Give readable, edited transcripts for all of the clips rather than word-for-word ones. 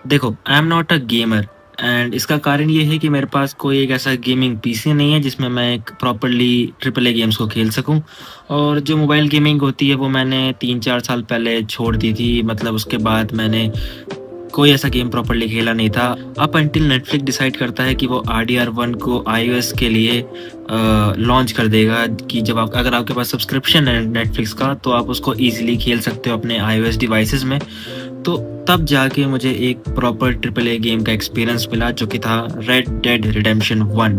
देखो, I am not a gamer and इसका कारण ये है कि मेरे पास कोई एक ऐसा गेमिंग पीसी नहीं है जिसमें मैं एक प्रॉपर्ली ट्रिपल ए गेम्स को खेल सकूं। और जो मोबाइल गेमिंग होती है वो मैंने 3-4 साल पहले छोड़ दी थी। मतलब उसके बाद मैंने कोई ऐसा गेम प्रॉपर्ली खेला नहीं था। अप अंटिल नेटफ्लिक्स डिसाइड करता है कि वो RDR1 को iOS के लिए लॉन्च कर देगा कि जब आप अगर आपके पास सब्सक्रिप्शन है नेटफ्लिक्स का तो आप उसको ईज़िली खेल सकते हो अपने iOS डिवाइसेज़ में। तो तब जाके मुझे एक प्रॉपर ट्रिपल ए गेम का एक्सपीरियंस मिला जो कि था रेड डेड रिडेम्पशन 1।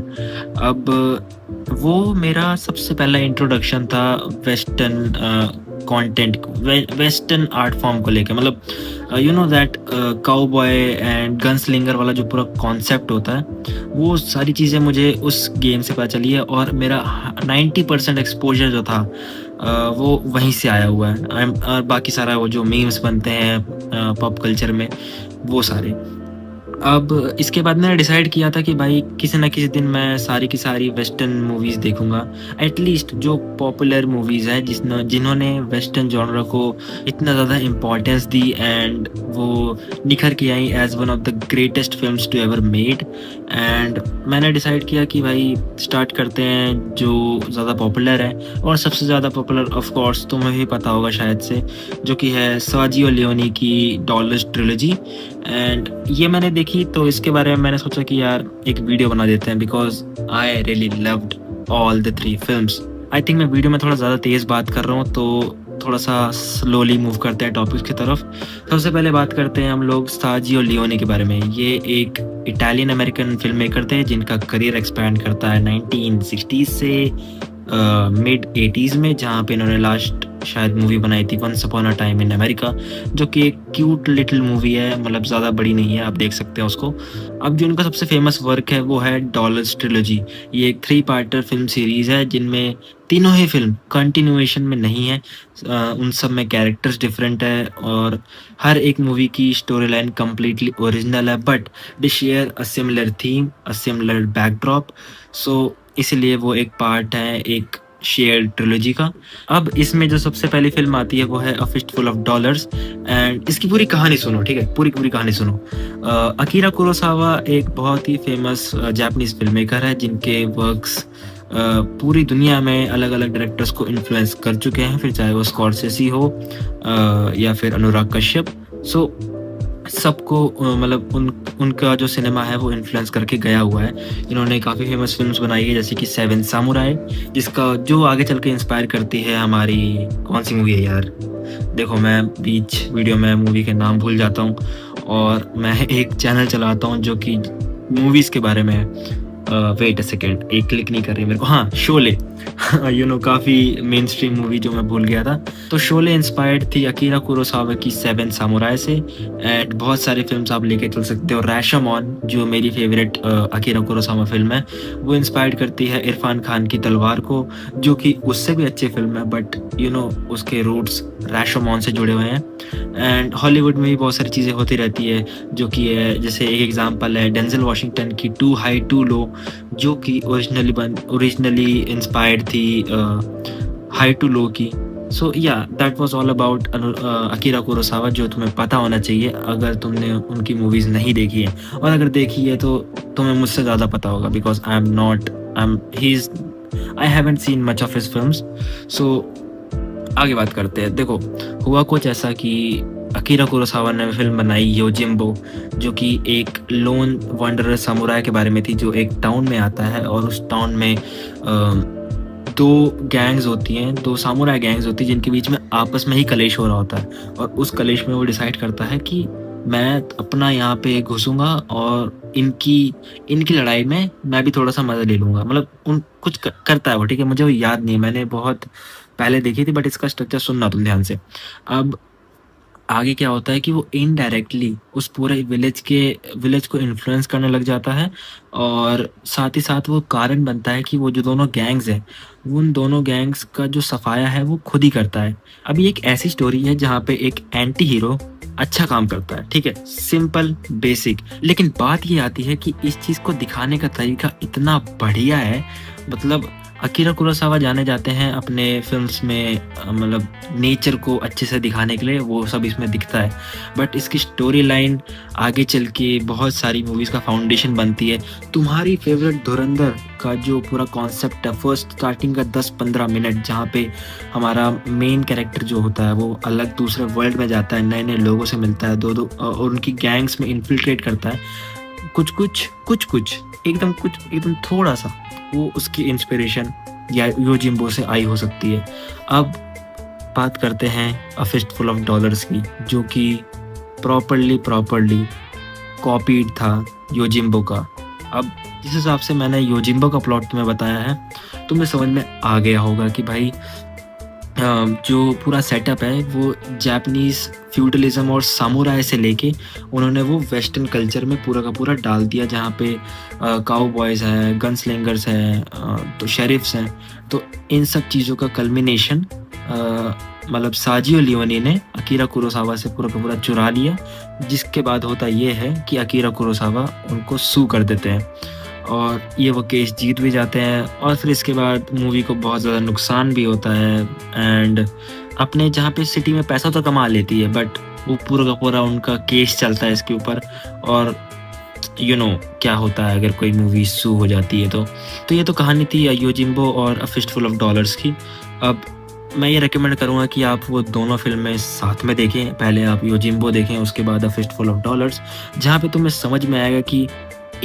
अब वो मेरा सबसे पहला इंट्रोडक्शन था western content western art form को लेके। मतलब you know that cowboy and gunslinger वाला जो पूरा कॉन्सेप्ट होता है वो सारी चीज़ें मुझे उस गेम से पता चली है। और मेरा 90% एक्सपोजर जो था वो वहीं से आया हुआ है। और बाकी सारा वो जो मीम्स बनते हैं पॉप कल्चर में वो सारे। अब इसके बाद मैंने डिसाइड किया था कि भाई किसी न किसी दिन मैं सारी की सारी वेस्टर्न मूवीज़ देखूँगा। एटलीस्ट जो पॉपुलर मूवीज़ हैं जिन्होंने वेस्टर्न जॉनरा को इतना ज़्यादा इम्पोर्टेंस दी एंड वो निखर के आई as one of the greatest films to ever made. And मैंने डिसाइड किया कि भाई स्टार्ट करते हैं जो ज़्यादा पॉपुलर है। और सबसे ज़्यादा पॉपुलर ऑफ कोर्स तुम्हें भी पता होगा शायद से, जो कि है सर्जियो लियोनी की डॉलर्स ट्रिलॉजी। एंड ये मैंने देखी तो इसके बारे में मैंने सोचा कि यार एक वीडियो बना देते हैं because I really loved all the 3 films. I think मैं वीडियो में थोड़ा ज़्यादा तेज़ बात कर रहा हूँ तो थोड़ा सा स्लोली मूव करते हैं टॉपिक्स की तरफ। सबसे पहले बात करते हैं हम लोग सर्जियो लियोनी के बारे में। ये एक इटालियन अमेरिकन फिल्म मेकर थे जिनका करियर एक्सपैंड करता है 1960s से मिड 80s में, जहाँ पे इन्होंने लास्ट शायद मूवी बनाई थी once upon a time in America, जो कि एक क्यूट लिटिल मूवी है। मतलब ज़्यादा बड़ी नहीं है, आप देख सकते हैं उसको। अब जो उनका सबसे फेमस वर्क है वो है डॉलर्स ट्रिलॉजी। ये एक 3 पार्टर फिल्म सीरीज़ है जिनमें तीनों ही फिल्म कंटिन्यूएशन में नहीं है। उन सब में कैरेक्टर्स डिफरेंट है और हर एक मूवी की स्टोरी लाइन कम्प्लीटली ओरिजिनल है, but they share a similar theme, a similar backdrop. So इसलिए वो एक पार्ट है एक शेयर्ड ट्रिलॉजी का। अब इसमें जो सबसे पहली फ़िल्म आती है वो है अ फिस्टफुल ऑफ डॉलर्स। एंड इसकी पूरी कहानी सुनो, ठीक है? पूरी की पूरी कहानी सुनो। अकीरा कुरोसावा एक बहुत ही फ़ेमस जापानीज़ फ़िल्म मेकर है जिनके वर्क्स पूरी दुनिया में अलग-अलग डायरेक्टर्स को इन्फ्लुएंस कर चुके हैं, फिर चाहे वो स्कॉर्सेज़ी हो या फिर अनुराग कश्यप। सो सबको मतलब उनका जो सिनेमा है वो इन्फ्लुएंस करके गया हुआ है। इन्होंने काफ़ी फ़ेमस फ़िल्म्स बनाई है जैसे कि सेवन सामुराई, जिसका जो आगे चल के इंस्पायर करती है हमारी कौन-सी मूवी है यार? देखो मैं बीच वीडियो में मूवी के नाम भूल जाता हूँ और मैं एक चैनल चलाता हूँ जो कि मूवीज़ के बारे में है। वेट अ सेकंड, एक क्लिक नहीं कर रही मेरे को। हाँ, शोले। यू नो काफ़ी मेन स्ट्रीम मूवी जो मैं भूल गया था। तो शोले इंस्पायर्ड थी अकीरा कुरोसावा की सेवन सामुराई से। एंड बहुत सारी फ़िल्म्स आप लेके चल सकते हो। रैशोमोन जो मेरी फ़ेवरेट अकीरा कुरोसावा फ़िल्म है, वो इंस्पायर्ड करती है इरफ़ान खान की तलवार को, जो कि उससे भी अच्छी फ़िल्म है, बट यू नो उसके रूट्स रैशोमोन से जुड़े हुए हैं। एंड हॉलीवुड में भी बहुत सारी चीज़ें होती रहती है जो कि है, जैसे एक एग्ज़ाम्पल है डेंज़ल वॉशिंगटन की टू हाई टू लो, जो कि ओरिजिनली इंस्पायर्ड थी हाई टू लो की। सो या that was all about Akira Kurosawa, जो तुम्हें पता होना चाहिए अगर तुमने उनकी मूवीज़ नहीं देखी है। और अगर देखी है तो तुम्हें मुझसे ज़्यादा पता होगा because I haven't seen much of his films. So आगे बात करते हैं। देखो, हुआ कुछ ऐसा कि अकीरा कुरोसावा ने फ़िल्म बनाई योजिम्बो, जो कि एक लोन वांडरर समुराई के बारे में थी जो एक टाउन में आता है और उस टाउन में 2 गैंग्स होती हैं, 2 सामुराई गैंग्स होती हैं जिनके बीच में आपस में ही कलेश हो रहा होता है। और उस कलेश में वो डिसाइड करता है कि मैं अपना यहाँ पे घुसूँगा और इनकी इनकी लड़ाई में मैं भी थोड़ा-सा मज़ा ले लूँगा। मतलब उन कुछ करता है वो, ठीक है? मुझे वो याद नहीं है, मैंने बहुत पहले देखी थी, बट इसका स्ट्रक्चर सुनना तुम ध्यान से। अब आगे क्या होता है कि वो इनडायरेक्टली उस पूरे विलेज को इन्फ्लुएंस करने लग जाता है और साथ ही साथ वो कारण बनता है कि वो जो दोनों गैंग्स हैं, उन दोनों गैंग्स का जो सफाया है वो खुद ही करता है। अब ये एक ऐसी स्टोरी है जहाँ पे एक एंटी हीरो अच्छा काम करता है, ठीक है? Simple, basic. लेकिन बात ये आती है कि इस चीज़ को दिखाने का तरीका इतना बढ़िया है, मतलब अकीरा कुरोसावा जाने जाते हैं अपने फ़िल्म्स में मतलब नेचर को अच्छे से दिखाने के लिए, वो सब इसमें दिखता है। बट इसकी स्टोरी लाइन आगे चल के बहुत सारी मूवीज़ का फाउंडेशन बनती है। तुम्हारी फ़ेवरेट धुरंधर का जो पूरा कॉन्सेप्ट है, फर्स्ट स्टार्टिंग का 10-15 मिनट जहाँ पे हमारा मेन कैरेक्टर जो होता है वो अलग दूसरे वर्ल्ड में जाता है, नए-नए लोगों से मिलता है, दो-दो और उनकी गैंग्स में इन्फिल्ट्रेट करता है। कुछ-कुछ एकदम थोड़ा-सा वो उसकी इंस्पिरेशन या योजिम्बो से आई हो सकती है। अब बात करते हैं अ फिस्टफुल ऑफ डॉलर्स की, जो कि प्रॉपर्ली कॉपीड था योजिम्बो का। अब जिस हिसाब से मैंने योजिम्बो का प्लॉट तुम्हें बताया है, तुम्हें समझ में आ गया होगा कि भाई जो पूरा सेटअप है वो जापानीज़ फ्यूडलिज़्म और सामुराई से लेके उन्होंने वो वेस्टर्न कल्चर में पूरा का पूरा डाल दिया, जहाँ पे काउबॉयज़ हैं, गनस्लिंगर्स हैं, तो शेरिफ्स हैं। तो इन सब चीज़ों का कल्मिनेशन मतलब साजियो लियोनी ने अकीरा कुरोसावा से पूरा का पूरा चुरा लिया, जिसके बाद होता ये है कि अकीरा कुरोसावा उनको सू कर देते हैं और ये वो केस जीत भी जाते हैं। और फिर इसके बाद मूवी को बहुत ज़्यादा नुकसान भी होता है एंड अपने जहाँ पे सिटी में पैसा तो कमा लेती है, बट वो पूरा का पूरा उनका केस चलता है इसके ऊपर। और क्या होता है अगर कोई मूवी सू हो जाती है तो ये तो कहानी थी योजिम्बो और अ फिस्टफुल ऑफ डॉलर्स की। अब मैं ये रिकमेंड करूँगा कि आप वो दोनों फ़िल्में साथ में देखें। पहले आप योजिम्बो देखें, उसके बाद अ फिस्टफुल ऑफ डॉलर्स, जहाँ पे तुम्हें समझ में आएगा कि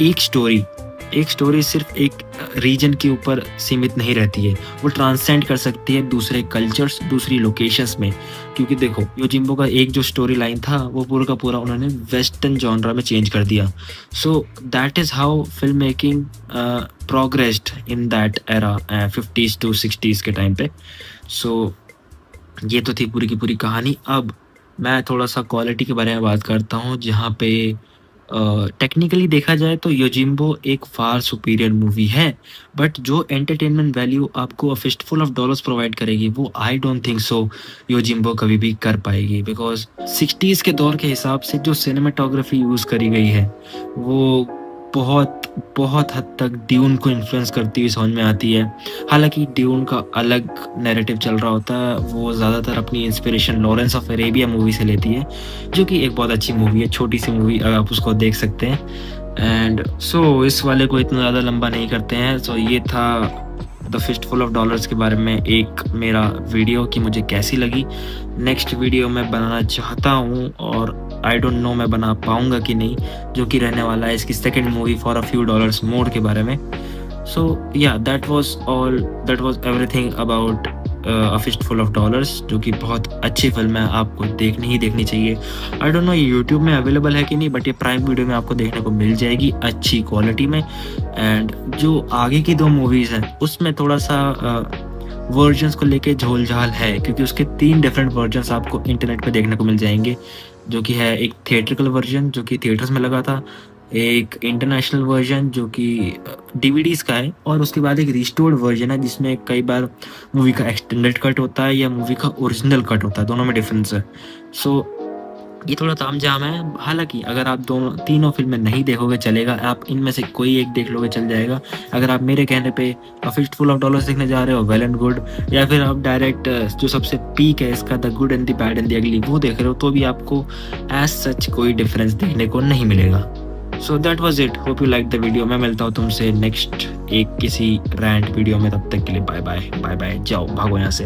एक स्टोरी सिर्फ़ एक रीजन के ऊपर सीमित नहीं रहती है, वो ट्रांसेंड कर सकती है दूसरे कल्चर्स, दूसरी लोकेशंस में। क्योंकि देखो, योजिम्बो का एक जो स्टोरी लाइन था, वो पूरा का पूरा उन्होंने वेस्टर्न जॉनरा में चेंज कर दिया। So that is how film making progressed in that era 50s to 60s के टाइम पे। सो ये तो थी पूरी की पूरी कहानी। अब मैं थोड़ा-सा क्वालिटी के बारे में बात करता हूँ, जहाँ पे टेक्निकली देखा जाए तो योजिम्बो एक फार सुपीरियर मूवी है, बट जो एंटरटेनमेंट वैल्यू आपको अ फिस्टफुल ऑफ डॉलर्स प्रोवाइड करेगी, वो आई डोंट थिंक सो योजिम्बो कभी भी कर पाएगी। बिकॉज़ 60s के दौर के हिसाब से जो सिनेमेटोग्राफी यूज़ करी गई है, वो बहुत हद तक ड्यून को इन्फ्लुएंस करती हुई समझ में आती है। हालाँकि ड्यून का अलग नैरेटिव चल रहा होता है, वो ज़्यादातर अपनी inspiration Lawrence of Arabia movie से लेती है, जो कि एक बहुत अच्छी मूवी है, छोटी-सी मूवी, आप उसको देख सकते हैं। एंड सो इस वाले को इतना ज़्यादा लंबा नहीं करते हैं। सो ये था द फिस्टफुल ऑफ डॉलर्स के बारे में एक मेरा वीडियो कि मुझे कैसी लगी। नेक्स्ट वीडियो मैं बनाना चाहता हूँ और आई डोंट नो मैं बना पाऊँगा कि नहीं, जो कि रहने वाला है इसकी second movie for a few dollars more के बारे में। सो या that was everything about a fistful of dollars, जो कि बहुत अच्छी फ़िल्म है, आपको देखनी चाहिए। आई डोंट नो ये यूट्यूब में अवेलेबल है कि नहीं, बट ये प्राइम वीडियो में आपको देखने को मिल जाएगी अच्छी क्वालिटी में। एंड जो आगे की 2 मूवीज़ हैं, उसमें थोड़ा-सा वर्जन्स को लेके झोल-झाल है, क्योंकि उसके 3 डिफरेंट वर्जन्स आपको इंटरनेट पे देखने को मिल जाएँगे, जो कि है एक थिएट्रिकल वर्जन जो कि थिएटर्स में लगा था, एक इंटरनेशनल वर्जन जो कि डीवीडीज़ का है, और उसके बाद एक रिस्टोर्ड वर्जन है जिसमें कई बार मूवी का एक्सटेंडेड कट होता है या मूवी का ओरिजिनल कट होता है, दोनों में डिफरेंस है। सो ये थोड़ा तामझाम है। हालाँकि अगर आप तीनों फ़िल्में नहीं देखोगे चलेगा, आप इनमें से कोई एक देख लोगे चल जाएगा। अगर आप मेरे कहने पे अ फिस्टफुल ऑफ डॉलर्स देखने जा रहे हो, वेल एंड गुड, या फिर आप डायरेक्ट जो सबसे पीक है इसका, the good and the bad and the ugly, वो देख रहे हो, तो भी आपको एज़ सच कोई डिफरेंस देखने को नहीं मिलेगा। So that was it, hope you like the video. मैं मिलता हूँ तुमसे नेक्स्ट एक किसी रैंट वीडियो में, तब तक के लिए बाय बाय, जाओ भागो यहाँ से।